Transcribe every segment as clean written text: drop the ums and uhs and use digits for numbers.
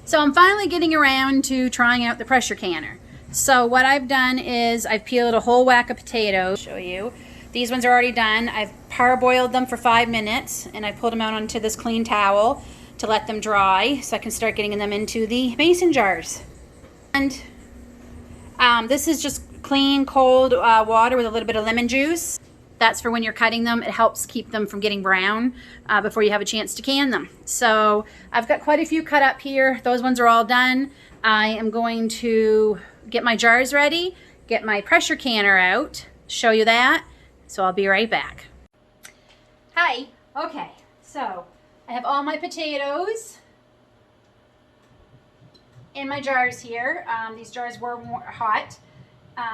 So I'm finally getting around to trying out the pressure canner. So what I've done is I've peeled a whole whack of potatoes. Show you. These ones are already done. I've parboiled them for 5 minutes and I pulled them out onto this clean towel to let them dry so I can start getting them into the mason jars. And this is just clean, cold water with a little bit of lemon juice. That's for when you're cutting them. It helps keep them from getting brown before you have a chance to can them. So I've got quite a few cut up here. Those ones are all done. I am going to get my jars ready, get my pressure canner out, show you that. So I'll be right back. Hi. Okay, so I have all my potatoes in my jars here. These jars were hot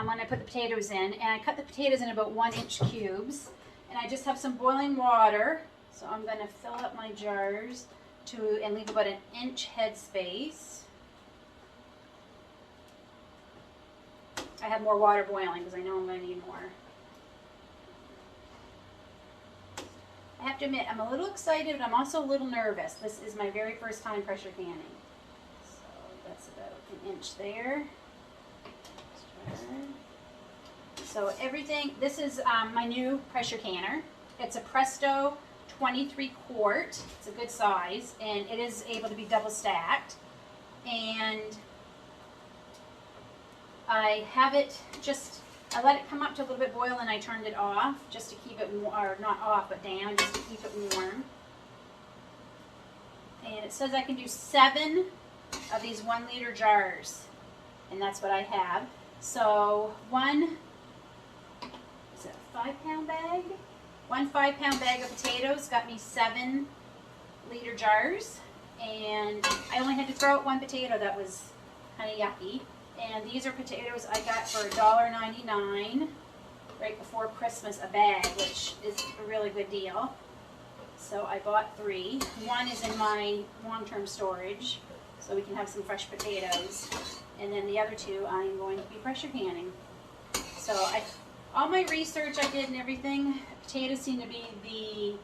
when I put the potatoes in, and I cut the potatoes in about 1-inch cubes, and I just have some boiling water, so I'm going to fill up my jars and leave about 1-inch head space. I have more water boiling because I know I'm going to need more. I have to admit, I'm a little excited, but I'm also a little nervous. This is my very first time pressure canning. So that's about 1 inch there. So everything, this is my new pressure canner. It's a Presto 23 quart. It's a good size, and it is able to be double stacked. And I have it I let it come up to a little bit boil and I turned it off just to keep it, or not off, but down, just to keep it warm. And it says I can do 7 of these 1 liter jars, and that's what I have. So is it a 5-pound bag? 1 5-pound bag of potatoes got me 7 liter jars, and I only had to throw out 1 potato that was kind of yucky. And these are potatoes I got for $1.99 right before Christmas a bag, which is a really good deal. So I bought 3. 1 is in my long-term storage, so we can have some fresh potatoes. And then the other 2 I'm going to be pressure canning. So all my research I did and everything, potatoes seem to be the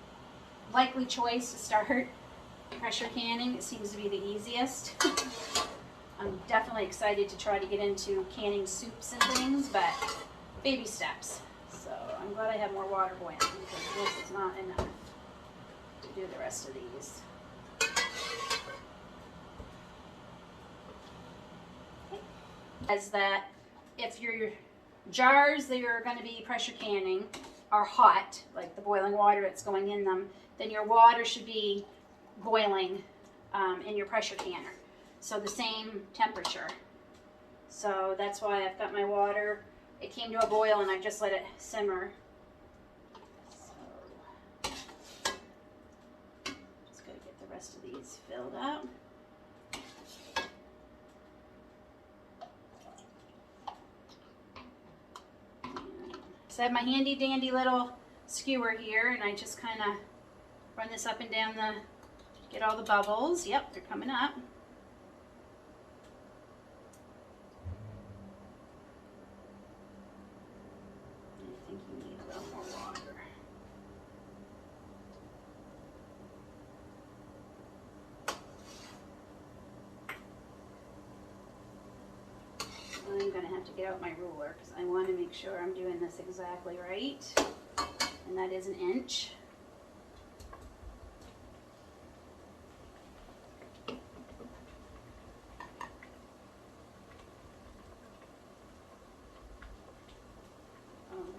likely choice to start pressure canning. It seems to be the easiest. I'm definitely excited to try to get into canning soups and things, but baby steps. So I'm glad I have more water boiling because this is not enough to do the rest of these. As that if your jars that you're going to be pressure canning are hot, like the boiling water that's going in them, then your water should be boiling in your pressure canner. So the same temperature. So that's why I've got my water. It came to a boil and I just let it simmer. So just gotta get the rest of these filled up. So I have my handy dandy little skewer here, and I just kind of run this up and down get all the bubbles. Yep, they're coming up. I think you need a little more water. I'm going to have to get out my ruler because I want to make sure I'm doing this exactly right. And that is 1 inch.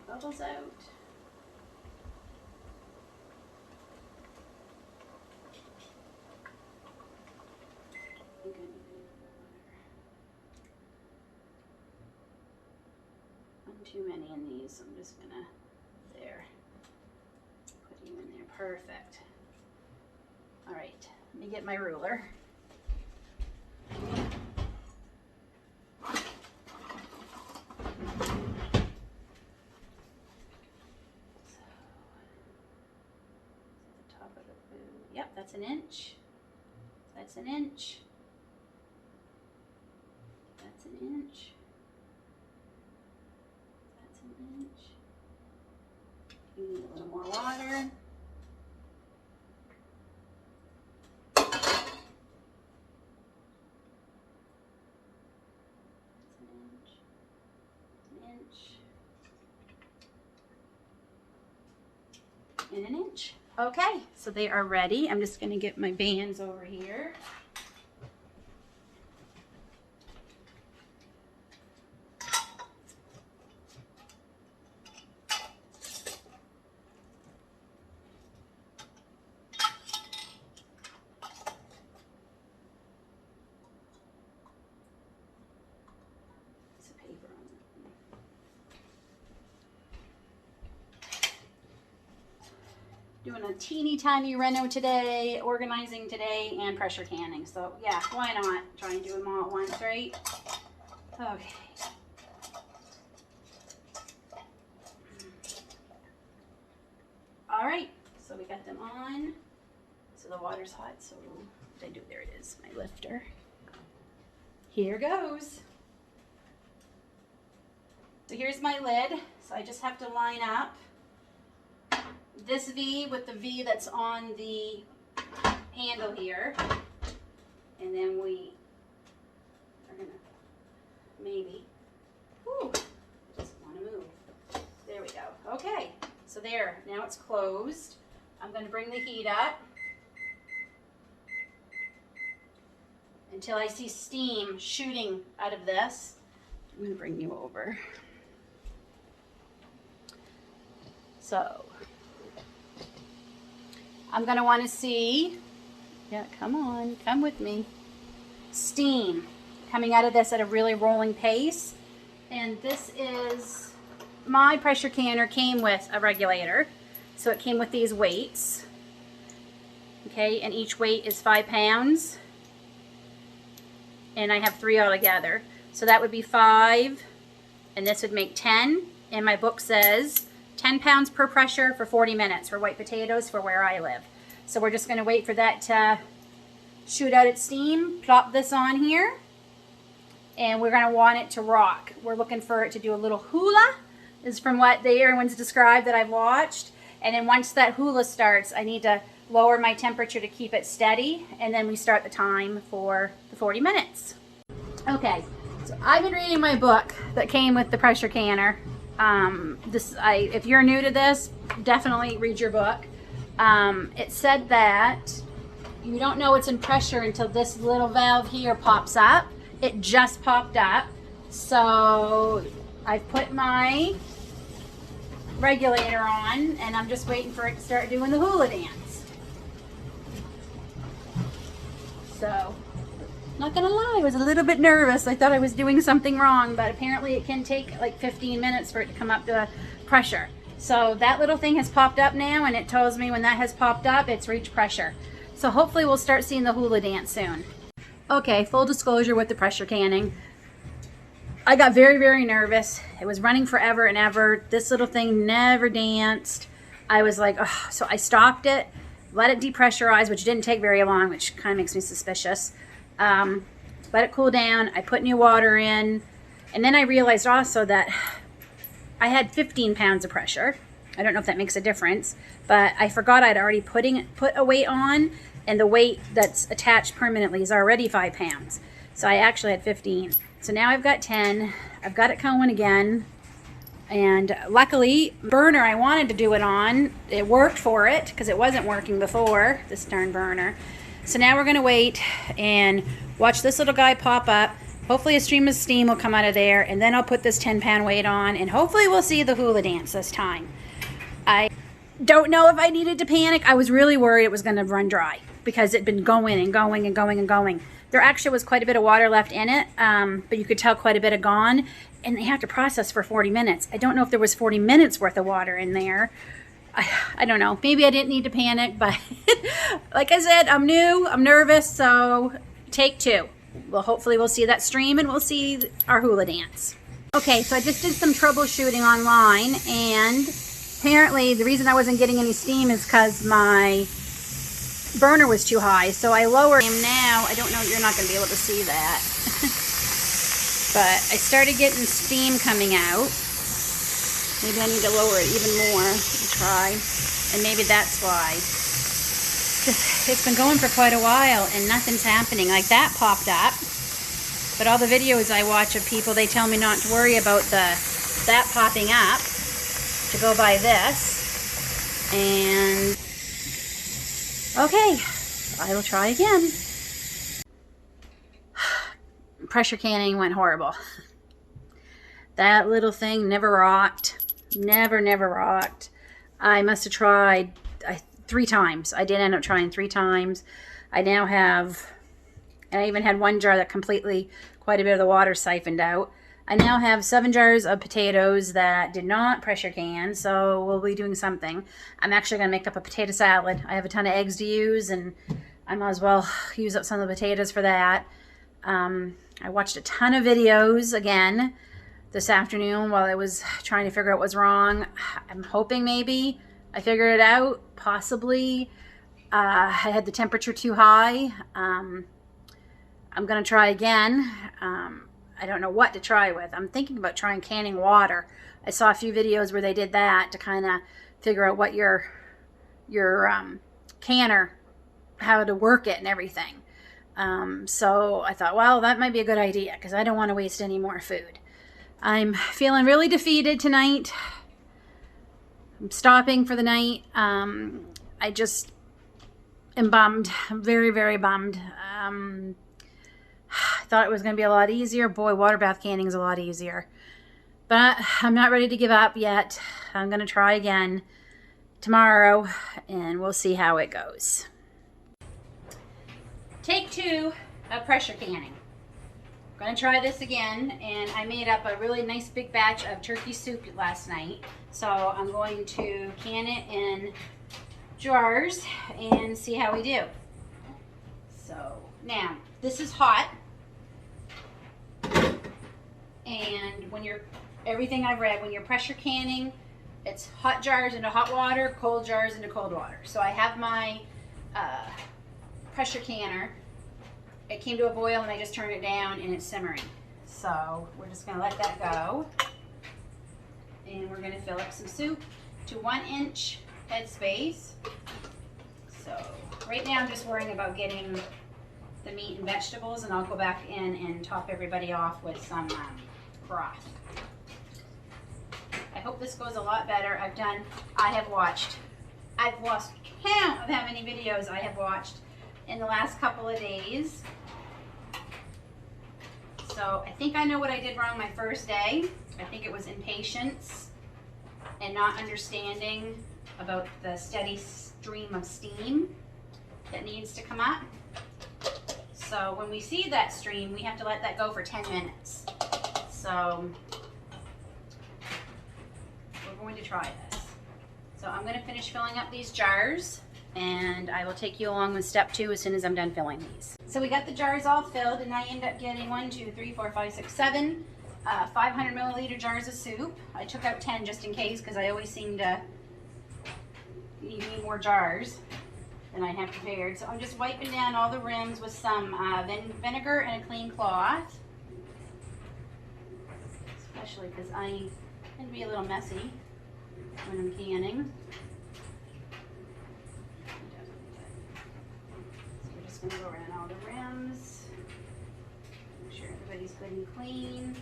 Bubbles out. Not too many in these, so I'm just gonna put you in there. Perfect. All right, let me get my ruler. Yep, that's 1 inch. That's 1 inch. That's 1 inch. That's 1 inch. You need a little more water. and an inch. Okay, so they are ready. I'm just gonna get my bands over here. Doing a teeny tiny reno today, organizing today, and pressure canning. So yeah, why not try and do them all at once, right? Okay. All right, so we got them on. So the water's hot, so what did I do? There it is, my lifter. Here goes. So here's my lid. So I just have to line up this V with the V that's on the handle here, and then we are gonna maybe, whew, just want to move. There we go. Okay, so there, now it's closed. I'm gonna bring the heat up until I see steam shooting out of this. I'm gonna bring you over. So I'm going to want to see, yeah, come on, come with me, steam coming out of this at a really rolling pace. And this is, my pressure canner came with a regulator. So it came with these weights. Okay, and each weight is 5 pounds. And I have 3 altogether. So that would be 5, and this would make 10. And my book says 10 pounds per pressure for 40 minutes for white potatoes for where I live. So we're just going to wait for that to shoot out its steam, plop this on here, and we're going to want it to rock. We're looking for it to do a little hula, is from what everyone's described that I've watched. And then once that hula starts, I need to lower my temperature to keep it steady, and then we start the time for the 40 minutes. Okay, so I've been reading my book that came with the pressure canner. If you're new to this, definitely read your book. It said that you don't know it's in pressure until this little valve here pops up. It just popped up. So I've put my regulator on, and I'm just waiting for it to start doing the hula dance. So, not gonna lie, I was a little bit nervous. I thought I was doing something wrong, but apparently it can take like 15 minutes for it to come up to pressure. So that little thing has popped up now, and it tells me when that has popped up, it's reached pressure. So hopefully we'll start seeing the hula dance soon. Okay, full disclosure with the pressure canning. I got very, very nervous. It was running forever and ever. This little thing never danced. I was like, oh, so I stopped it, let it depressurize, which didn't take very long, which kind of makes me suspicious. Let it cool down. I put new water in, and then I realized also that I had 15 pounds of pressure. I don't know if that makes a difference, but I forgot I'd already put a weight on, and the weight that's attached permanently is already 5 pounds. So I actually had 15. So now I've got 10. I've got it going again. And luckily, burner I wanted to do it on, it worked for it because it wasn't working before, this darn burner. So now we're going to wait and watch this little guy pop up. Hopefully a stream of steam will come out of there, and then I'll put this 10-pound weight on, and hopefully we'll see the hula dance this time. I don't know if I needed to panic. I was really worried it was going to run dry because it'd been going and going and going and going. There actually was quite a bit of water left in it, but you could tell quite a bit had gone, and they have to process for 40 minutes. I don't know if there was 40 minutes worth of water in there. I don't know. Maybe I didn't need to panic, but like I said, I'm new, I'm nervous, so take 2. Well, hopefully we'll see that stream and we'll see our hula dance. Okay, so I just did some troubleshooting online, and apparently the reason I wasn't getting any steam is because my burner was too high. So I lowered him now. I don't know, you're not going to be able to see that. But I started getting steam coming out. Maybe I need to lower it even more and try. And maybe that's why. It's been going for quite a while and nothing's happening. Like that popped up. But all the videos I watch of people, they tell me not to worry about the that popping up to go by this. And okay, I will try again. Pressure canning went horrible. That little thing never rocked. Never rocked. I must have tried 3 times. I did end up trying 3 times. I now have, and I even had one jar that completely, quite a bit of the water siphoned out. I now have 7 jars of potatoes that did not pressure can, so we'll be doing something. I'm actually going to make up a potato salad. I have a ton of eggs to use, and I might as well use up some of the potatoes for that. I watched a ton of videos again this afternoon while I was trying to figure out what's wrong. I'm hoping maybe I figured it out, possibly. I had the temperature too high. I'm going to try again. I don't know what to try with. I'm thinking about trying canning water. I saw a few videos where they did that to kind of figure out what your canner, how to work it and everything. So I thought, well, that might be a good idea because I don't want to waste any more food. I'm feeling really defeated tonight. I'm stopping for the night. I just am bummed. I'm very bummed. I thought it was going to be a lot easier. Boy, water bath canning is a lot easier. But I'm not ready to give up yet. I'm going to try again tomorrow, and we'll see how it goes. Take 2 of pressure canning. I'm going to try this again, and I made up a really nice big batch of turkey soup last night. So I'm going to can it in jars and see how we do. So now, this is hot. And when you're, everything I've read, when you're pressure canning, it's hot jars into hot water, cold jars into cold water. So I have my pressure canner. It came to a boil and I just turned it down and it's simmering. So we're just going to let that go. And we're going to fill up some soup to 1-inch headspace. So right now I'm just worrying about getting the meat and vegetables, and I'll go back in and top everybody off with some broth. I hope this goes a lot better. I've lost count of how many videos I have watched in the last couple of days. So I think I know what I did wrong my first day. I think it was impatience and not understanding about the steady stream of steam that needs to come up. So when we see that stream, we have to let that go for 10 minutes. So we're going to try this. So I'm going to finish filling up these jars, and I will take you along with step 2 as soon as I'm done filling these. So we got the jars all filled, and I ended up getting 1, 2, 3, 4, 5, 6, 7 500 milliliter jars of soup. I took out 10 just in case because I always seem to need more jars than I have prepared. So I'm just wiping down all the rims with some vinegar and a clean cloth. Especially because I tend to be a little messy when I'm canning. So we're just going to go around all the rims. Make sure everybody's good and clean.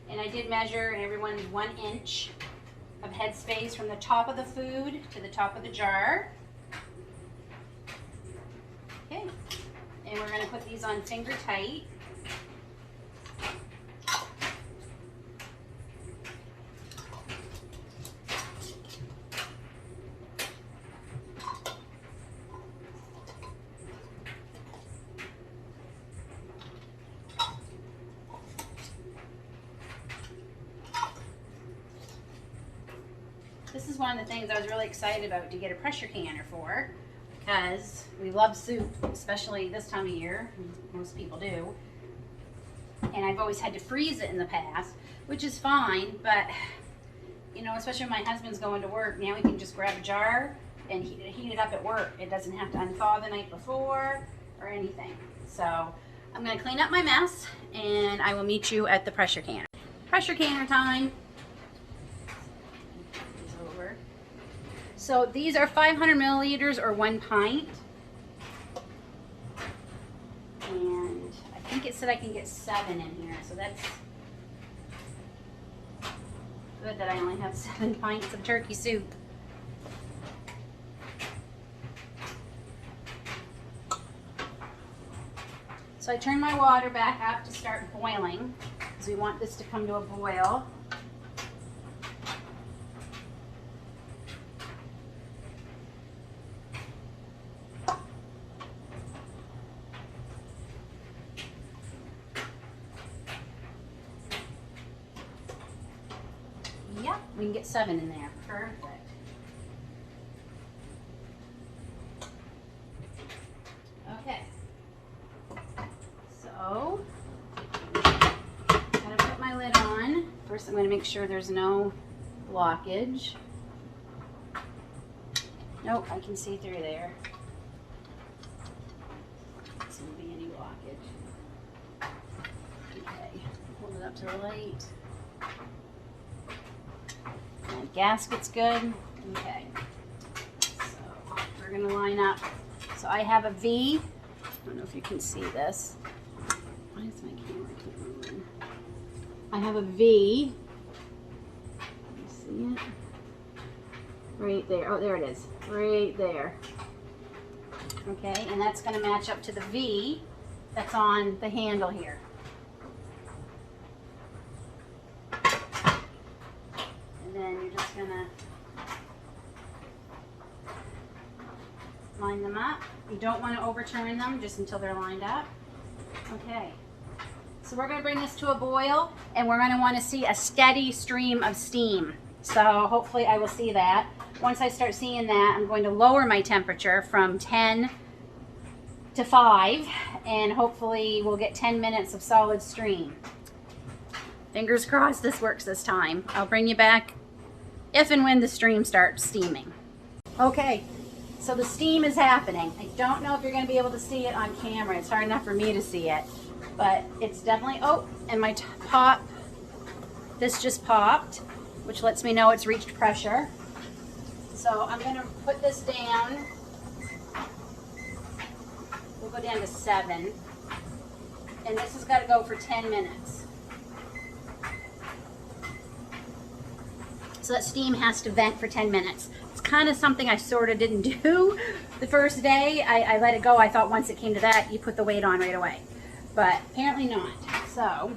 And I did measure, and everyone's 1 inch of headspace from the top of the food to the top of the jar. Okay, and we're going to put these on finger tight. This is one of the things I was really excited about to get a pressure canner for, because we love soup, especially this time of year. Most people do. And I've always had to freeze it in the past, which is fine, but you know, especially when my husband's going to work, now he can just grab a jar and heat it up at work. It doesn't have to unthaw the night before or anything. So I'm going to clean up my mess, and I will meet you at the pressure canner. Pressure canner time. So these are 500 milliliters or 1 pint. And I think think it said I can get 7 in here, so that's good that I only have 7 pints of turkey soup. So I turn my water back up to start boiling, because we want this to come to a boil. Yep, we can get 7 in there. Perfect. Okay. So, gotta put my lid on. First I'm going to make sure there's no blockage. Nope, I can see through there. There doesn't be any blockage. Okay, hold it up to the light. And gasket's good. Okay. So we're gonna line up. So I have a V. I don't know if you can see this. Why is my camera keep moving? I have a V. Can you see it? Right there. Oh, there it is. Right there. Okay, and that's gonna match up to the V that's on the handle here. Then you're just gonna line them up. You don't want to overturn them just until they're lined up. Okay, so we're going to bring this to a boil, and we're going to want to see a steady stream of steam. So hopefully I will see that. Once I start seeing that, I'm going to lower my temperature from 10 to 5, and hopefully we'll get 10 minutes of solid stream. Fingers crossed this works this time. I'll bring you back if and when the stream starts steaming. Okay, so the steam is happening. I don't know if you're going to be able to see it on camera. It's hard enough for me to see it, but it's definitely, oh, and my this just popped, which lets me know it's reached pressure. So I'm going to put this down. We'll go down to 7. And this has got to go for 10 minutes. So that steam has to vent for 10 minutes. It's kind of something I sort of didn't do the first day. I let it go. I thought once it came to that, you put the weight on right away. But apparently not. So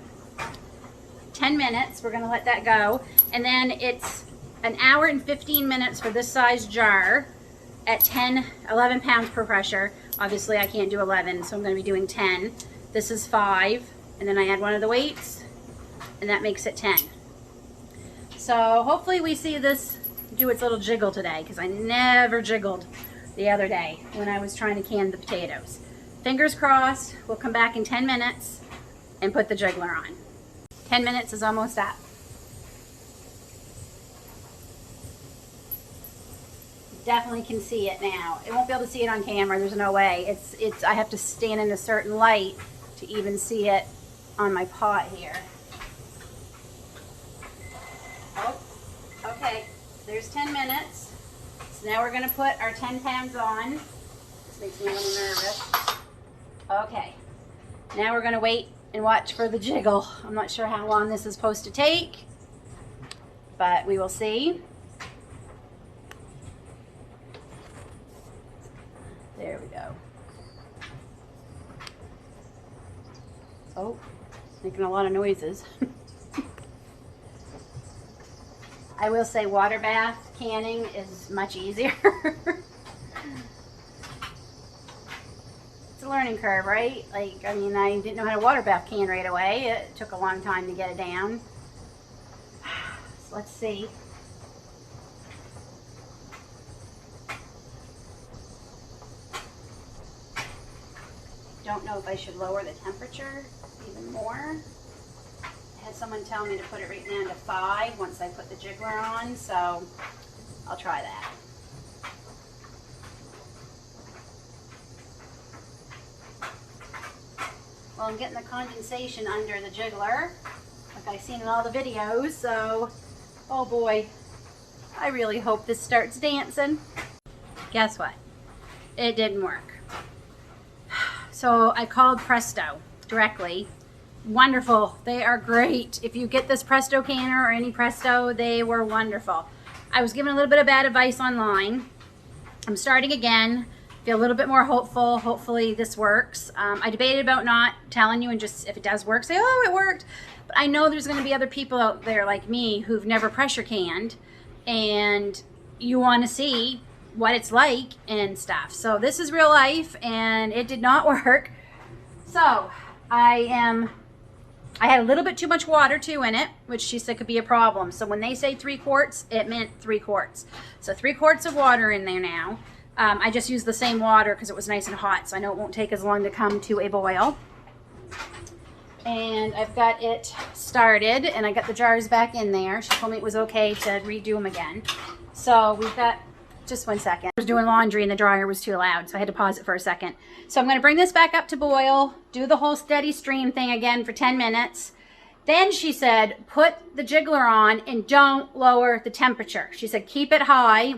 10 minutes, we're going to let that go. And then it's an hour and 15 minutes for this size jar at 11 pounds per pressure. Obviously I can't do 11, so I'm going to be doing 10. This is 5, and then I add one of the weights, and that makes it 10. So hopefully we see this do its little jiggle today, because I never jiggled the other day when I was trying to can the potatoes. Fingers crossed, we'll come back in 10 minutes and put the jiggler on. 10 minutes is almost up. Definitely can see it now. It won't be able to see it on camera, there's no way. I have to stand in a certain light to even see it on my pot here. Oh, okay, there's 10 minutes. So now we're gonna put our 10 pounds on. This makes me a little nervous. Okay, now we're gonna wait and watch for the jiggle. I'm not sure how long this is supposed to take, but we will see. There we go. Oh, making a lot of noises. I will say water bath canning is much easier. It's a learning curve, right? Like, I mean, I didn't know how to water bath can right away. It took a long time to get it down. So let's see. Don't know if I should lower the temperature even more. I had someone tell me to put it right down to 5 once I put the jiggler on, so I'll try that. Well, I'm getting the condensation under the jiggler, like I've seen in all the videos, so, oh boy, I really hope this starts dancing. Guess what? It didn't work. So I called Presto, directly. Wonderful. They are great. If you get this Presto canner or any Presto, they were wonderful. I was given a little bit of bad advice online. I'm starting again. Feel a little bit more hopeful. Hopefully this works. I debated about not telling you and just if it does work, say, oh, it worked. But I know there's going to be other people out there like me who've never pressure canned and you want to see what it's like and stuff. So this is real life and it did not work. So I had a little bit too much water too in it, which she said could be a problem. So when they say 3 quarts, it meant 3 quarts. So 3 quarts of water in there now. I just used the same water because it was nice and hot, so I know it won't take as long to come to a boil. And I've got it started, and I got the jars back in there. She told me it was okay to redo them again. So we've got, just one second. I was doing laundry and the dryer was too loud, so I had to pause it for a second. So I'm going to bring this back up to boil, do the whole steady stream thing again for 10 minutes. Then she said, put the jiggler on and don't lower the temperature. She said, keep it high,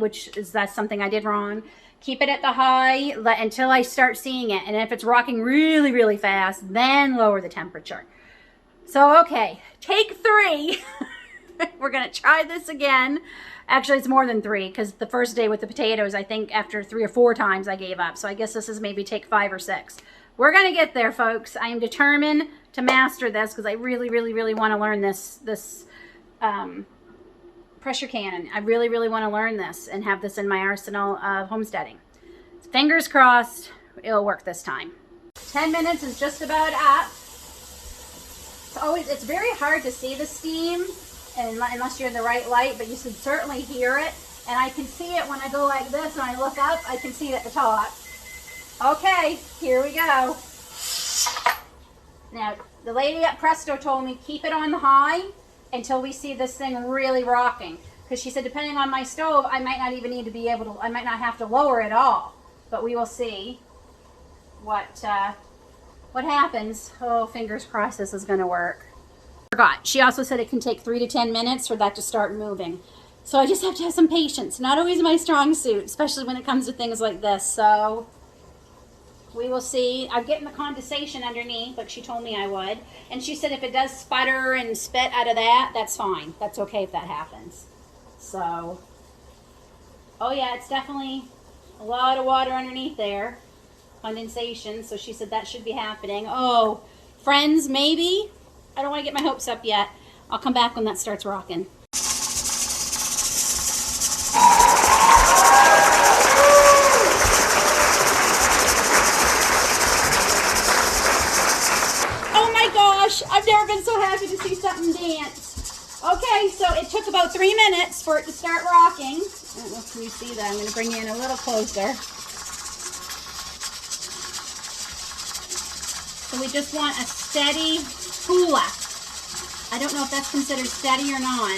that's something I did wrong. Keep it at the high until I start seeing it. And if it's rocking really, really fast, then lower the temperature. So, okay, take 3. We're going to try this again. Actually, it's more than 3 because the first day with the potatoes, I think after 3 or 4 times I gave up. So I guess this is maybe take 5 or 6. We're going to get there, folks. I am determined to master this because I really, really, really want to learn this pressure cannon. I really, really want to learn this and have this in my arsenal of homesteading. Fingers crossed, it'll work this time. 10 minutes is just about up. It's very hard to see the steam unless you're in the right light, but you should certainly hear it. And I can see it when I go like this and I look up, I can see it at the top. Okay, here we go. Now, the lady at Presto told me keep it on the high until we see this thing really rocking. Because she said depending on my stove, I might not even need to be able to, I might not have to lower it all. But we will see what happens. Oh, fingers crossed this is going to work. Forgot. She also said it can take 3 to 10 minutes for that to start moving. So I just have to have some patience. Not always my strong suit, especially when it comes to things like this. So we will see. I'm getting the condensation underneath, like she told me I would. And she said if it does sputter and spit out of that, that's fine. That's okay if that happens. So, oh yeah, it's definitely a lot of water underneath there. Condensation. So she said that should be happening. Oh, friends, maybe. I don't want to get my hopes up yet. I'll come back when that starts rocking. I've never been so happy to see something dance. Okay, so it took about 3 minutes for it to start rocking. I don't know if you see that. I'm going to bring you in a little closer. So we just want a steady hula. I don't know if that's considered steady or not.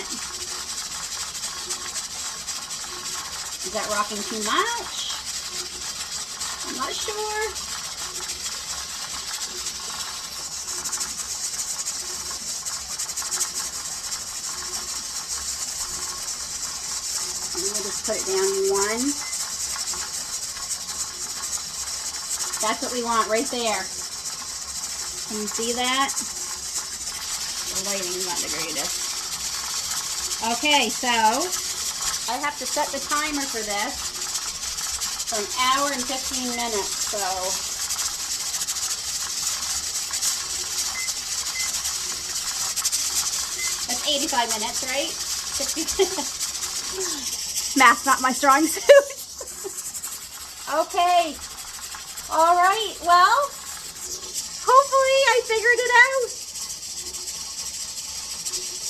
Is that rocking too much? I'm not sure. We'll just put it down in 1. That's what we want right there. Can you see that? The lighting's not the greatest. Okay, so I have to set the timer for this for 1 hour and 15 minutes. So that's 85 minutes, right? 60 Math's not my strong suit. Okay. All right. Well, hopefully I figured it out.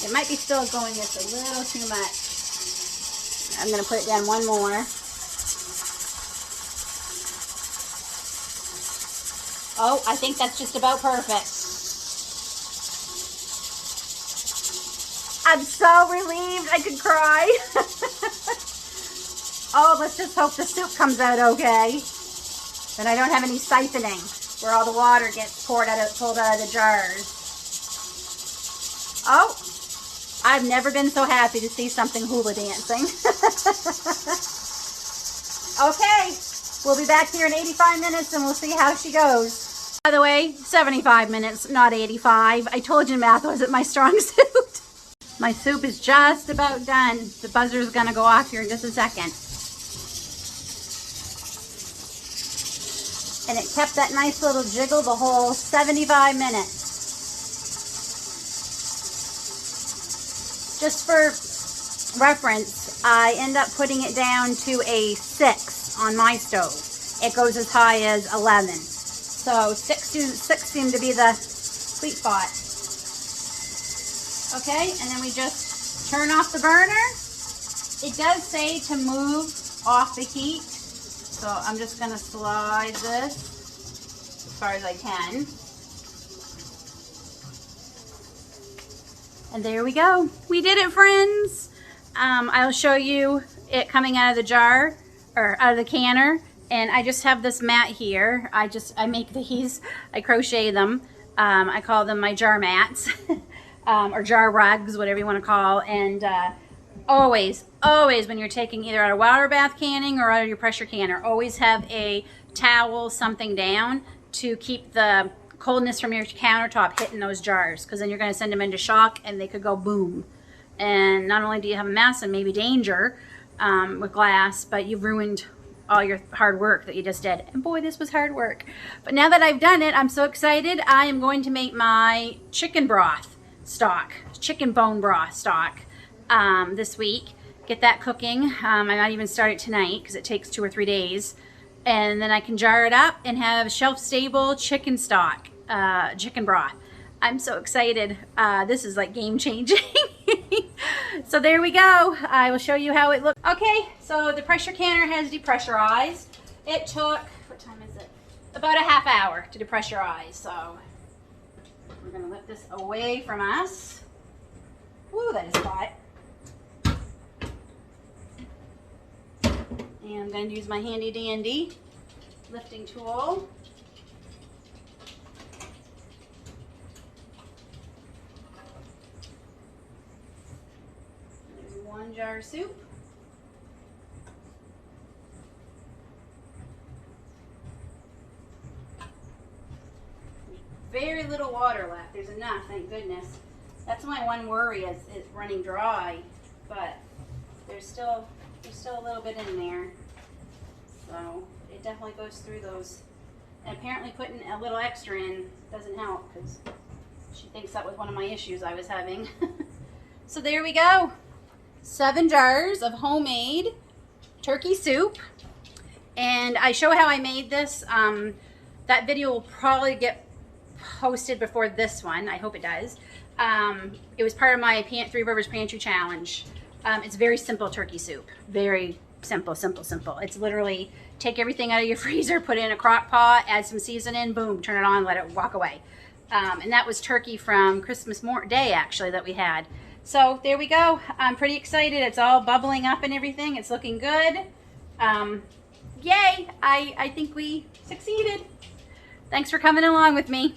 It might be still going just a little too much. I'm going to put it down 1 more. Oh, I think that's just about perfect. I'm so relieved I could cry. Oh, let's just hope the soup comes out okay. Then I don't have any siphoning where all the water gets pulled out of the jars. Oh, I've never been so happy to see something hula dancing. Okay, we'll be back here in 85 minutes and we'll see how she goes. By the way, 75 minutes, not 85. I told you math wasn't my strong suit. My soup is just about done. The buzzer's gonna go off here in just a second. And it kept that nice little jiggle the whole 75 minutes. Just for reference, I end up putting it down to a 6 on my stove. It goes as high as 11. So 6 seemed to be the sweet spot. Okay, and then we just turn off the burner. It does say to move off the heat. So I'm just gonna slide this as far as I can. And there we go. We did it, friends. I'll show you it coming out of the jar, or out of the canner. And I just have this mat here. I make these, I crochet them. I call them my jar mats, or jar rugs, whatever you want to call. And always when you're taking either out of water bath canning or out of your pressure canner, always have a towel, something down to keep the coldness from your countertop hitting those jars, because then you're going to send them into shock and they could go boom. And not only do you have a mess and maybe danger with glass, but you've ruined all your hard work that you just did. And boy, this was hard work. But now that I've done it, I'm so excited. I am going to make my chicken broth stock, chicken bone broth stock this week. Get that cooking. I might even start it tonight because it takes 2 or 3 days. And then I can jar it up and have shelf-stable chicken stock, chicken broth. I'm so excited. This is like game-changing. So there we go. I will show you how it looks. Okay, so the pressure canner has depressurized. It took, what time is it? About a half hour to depressurize. So we're gonna lift this away from us. Woo, that is hot. And I'm going to use my handy dandy lifting tool. There's 1 jar of soup. Very little water left. There's enough, thank goodness. That's my one worry is running dry, but there's still a little bit in there. So it definitely goes through those. And apparently putting a little extra in doesn't help, because she thinks that was one of my issues I was having. So there we go. 7 jars of homemade turkey soup. And I show how I made this. That video will probably get posted before this one. I hope it does. It was part of my Three Rivers Pantry Challenge. It's very simple turkey soup. Very simple. It's literally take everything out of your freezer, put it in a crock pot, add some seasoning, boom, turn it on, let it walk away. And that was turkey from Christmas Day, actually, that we had. So there we go. I'm pretty excited. It's all bubbling up and everything. It's looking good. Yay! I think we succeeded. Thanks for coming along with me.